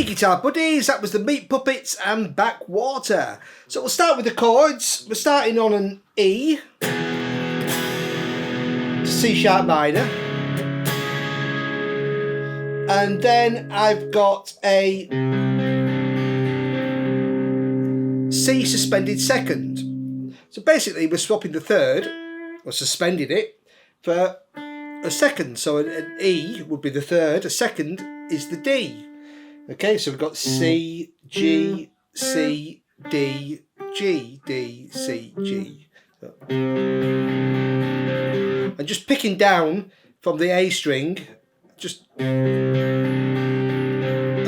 Guitar buddies, that was the Meat Puppets and Backwater. So we'll start with the chords. We're starting on an E, C sharp minor, and then I've got a C suspended second. So basically we're swapping the third, or suspending it, for a second. So an E would be the third, a second is the D. Okay, so we've got C, G, C, D, G, D, C, G. And just picking down from the A string, just and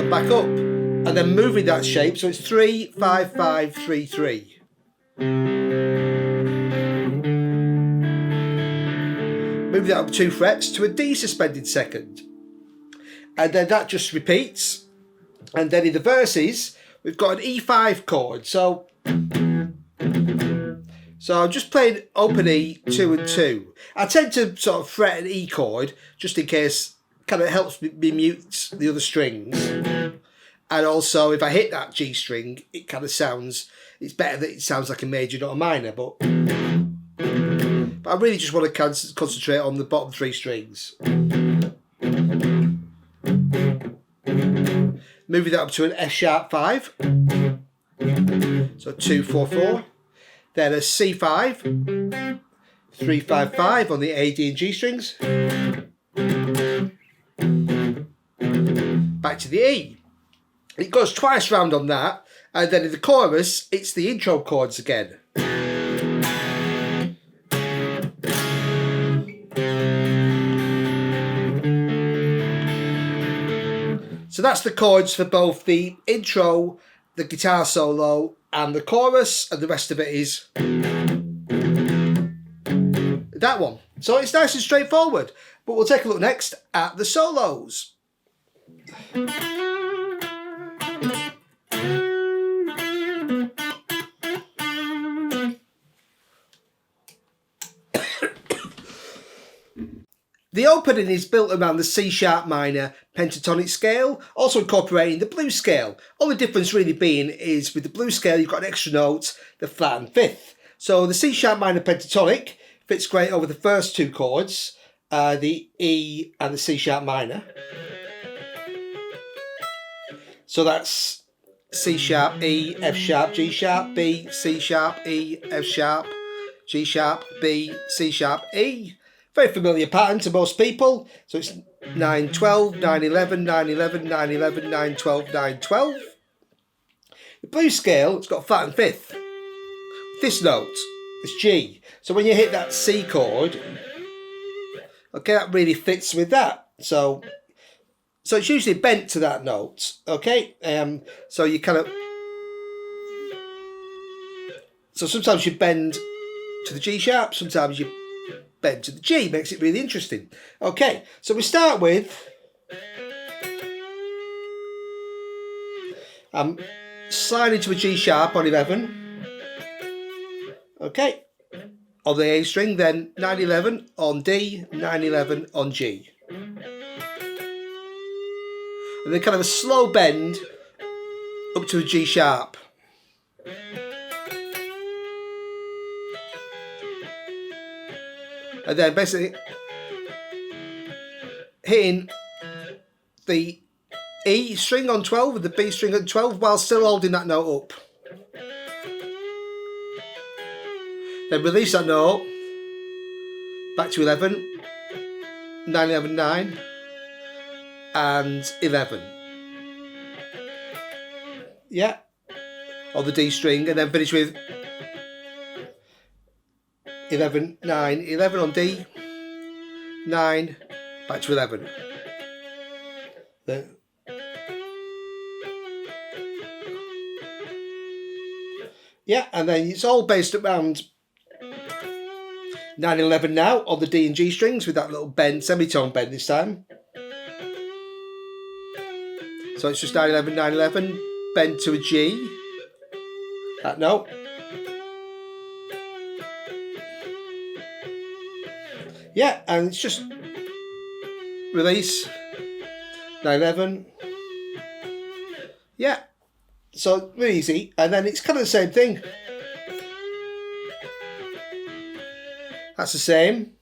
back up, and then moving that shape, so it's 3, 5, 5, 3, 3. Move that up 2 frets to a D suspended second, and then that just repeats. And then in the verses, we've got an E5 chord. So I'm just playing open E, 2 and 2. I tend to sort of fret an E chord just in case, kind of helps me mute the other strings. And also, if I hit that G string, it kind of sounds, it's better that it sounds like a major, not a minor. But I really just want to concentrate on the bottom 3 strings. Moving that up to an F sharp 5, so 2, 4, 4, then a C5, 3, 5, 5 on the A, D and G strings, back to the E. It goes twice round on that, and then in the chorus it's the intro chords again. So that's the chords for both the intro, the guitar solo and the chorus, and the rest of it is that one. So it's nice and straightforward, but we'll take a look next at the solos. The opening is built around the C sharp minor pentatonic scale, also incorporating the blues scale. Only difference really being is with the blues scale you've got an extra note, the flat and fifth. So the C sharp minor pentatonic fits great over the first 2 chords, the E and the C sharp minor. So that's C sharp, E, F sharp, G sharp, B, C sharp, E, F sharp, G sharp, B, C sharp, E. Very familiar pattern to most people. So it's 9, 12, 9, 11, 9, 11, 9, 11, 9, 12, 9, 12. The blues scale, it's got flat and fifth. This note is G. So when you hit that C chord, okay, that really fits with that. So it's usually bent to that note, okay? So you kind of... So sometimes you bend to the G sharp, sometimes you bend to the G, makes it really interesting. Okay, so we start with sliding to a G sharp on 11. Okay, on the A string, then 9, 11 on D, 9, 11 on G. and then kind of a slow bend up to a G sharp. And then basically hitting the E string on 12 and the B string on 12 while still holding that note up. Then release that note back to 11, 9, 11, 9 and 11. Yeah, on the D string, and then finish with 11, 9, 11 on D, 9, back to 11. Then, yeah, and then it's all based around 9, 11 now on the D and G strings with that little bend, semitone bend this time. So it's just 9, 11, 9, 11, bend to a G, that note. Yeah, and it's just release, 9, 11. Yeah, so really easy. And then it's kind of the same thing. That's the same.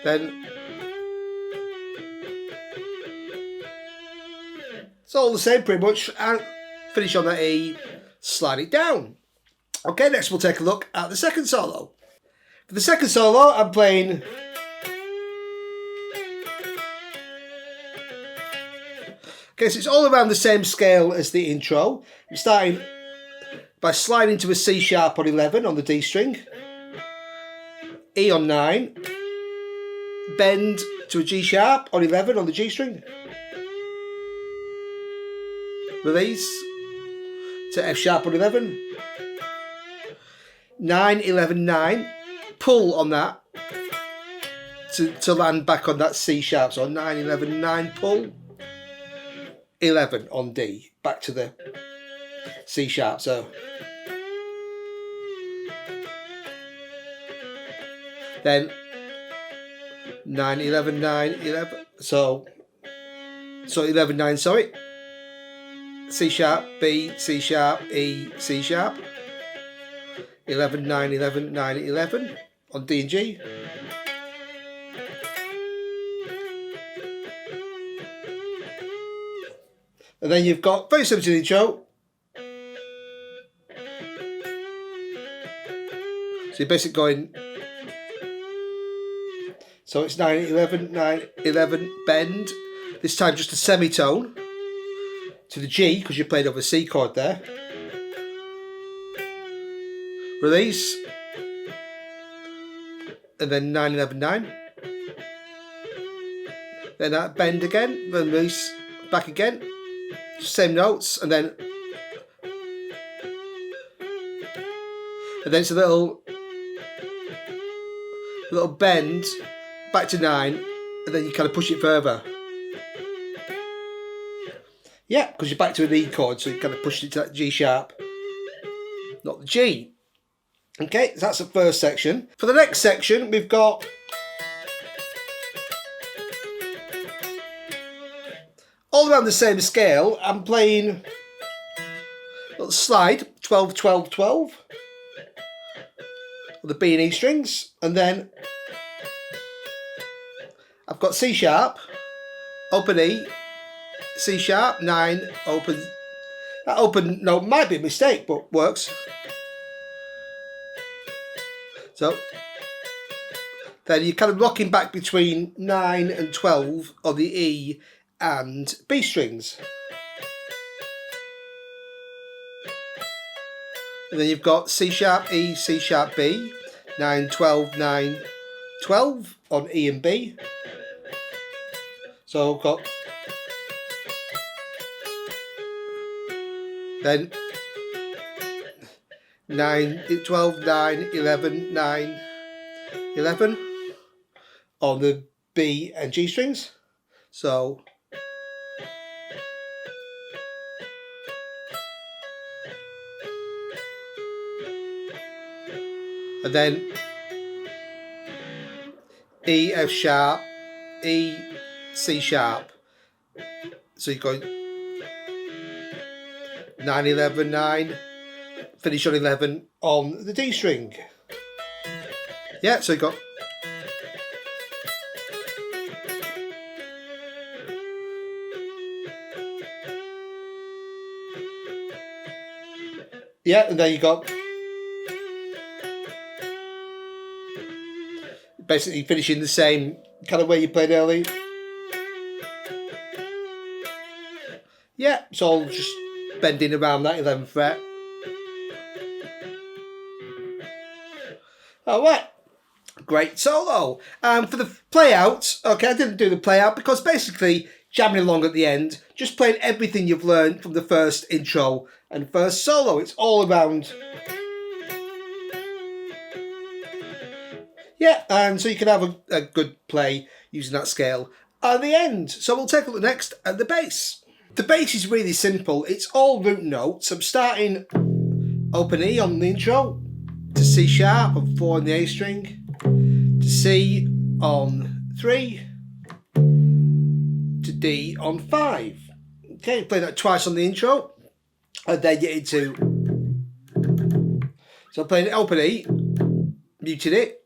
Then it's all the same pretty much. And finish on that E, slide it down. Okay, next we'll take a look at the second solo. For the second solo, I'm playing okay, so it's all around the same scale as the intro. I'm starting by sliding to a C sharp on 11 on the D string, E on 9, bend to a G sharp on 11 on the G string, release to F sharp on 11, 9, 11, 9, pull on that to land back on that C sharp. So 9, 11, 9, pull, 11 on D, back to the C sharp. So then 9, 11, 9, 11. So 11, 9, sorry. C sharp, B, C sharp, E, C sharp. 11, 9, 11, 9, 11 on D and G. And then you've got, very similar to the intro, so you're basically going, so it's 9, 11, 9, 11, bend, this time just a semitone to the G because you played over C chord there. Release, and then 9, 11, 9. Then that bend again, then release, back again, same notes, and then it's a little bend back to 9, and then you kind of push it further. Yeah, because you're back to an E chord, so you kind of push it to that G sharp, not the G. Okay, so that's the first section. For the next section, we've got all around the same scale. I'm playing a little slide, 12, 12, 12, with the B and E strings, and then I've got C sharp, open E, C sharp, 9, open. That open note might be a mistake, but works. So then you're kind of rocking back between 9 and 12 on the E and B strings. And then you've got C sharp, E, C sharp, B, 9, 12, 9, 12 on E and B. So I've got then 9, 12, 9, 11, 9, 11 on the B and G strings. So and then E, F sharp, E, C sharp, So you're going 9, 11, 9, finish on 11 on the D string. Yeah, so you got yeah, and then you got basically finishing the same kind of way you played earlier. Yeah, it's all just bending around that 11th fret. Alright, great solo. For the play out, okay, I didn't do the play out because basically jamming along at the end, just playing everything you've learned from the first intro and first solo. It's all around. Yeah, and so you can have a good play using that scale at the end. So we'll take a look next at the bass. The bass is really simple. It's all root notes. I'm starting open E on the intro, to C sharp on 4 on the A string, to C on 3, to D on 5. Okay, play that twice on the intro, and then get into. So I'm playing open E, muted it.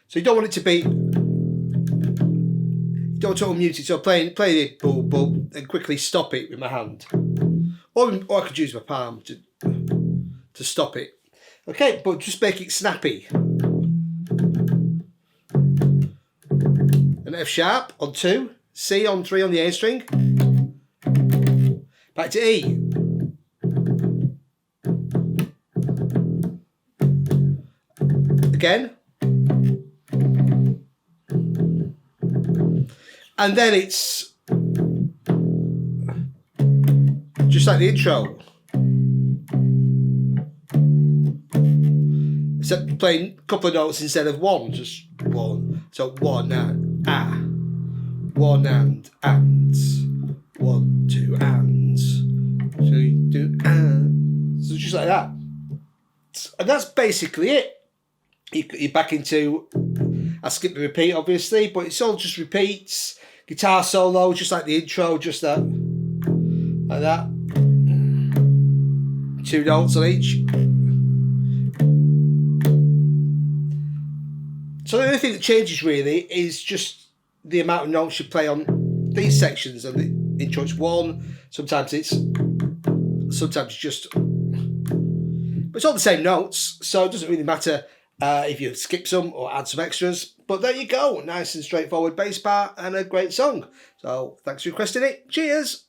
So you don't want it to be. Don't unmute it, so play it, boom, boom, and quickly stop it with my hand. Or I could use my palm to stop it. Okay, but just make it snappy. An F sharp on 2, C on 3 on the A string. Back to E. Again. And then it's just like the intro. Except playing a couple of notes instead of one, just one. So 1 and 1 and 1, 2 and. So you do and. So just like that. And that's basically it. You're back into. I skip the repeat obviously, but it's all just repeats. Guitar solo, just like the intro, just that, like that. 2 notes on each. So the only thing that changes really is just the amount of notes you play on these sections. And the intro it's 1, sometimes it's just, but it's all the same notes, so it doesn't really matter if you skip some or add some extras. But there you go, nice and straightforward bass part and a great song. So thanks for requesting it. Cheers.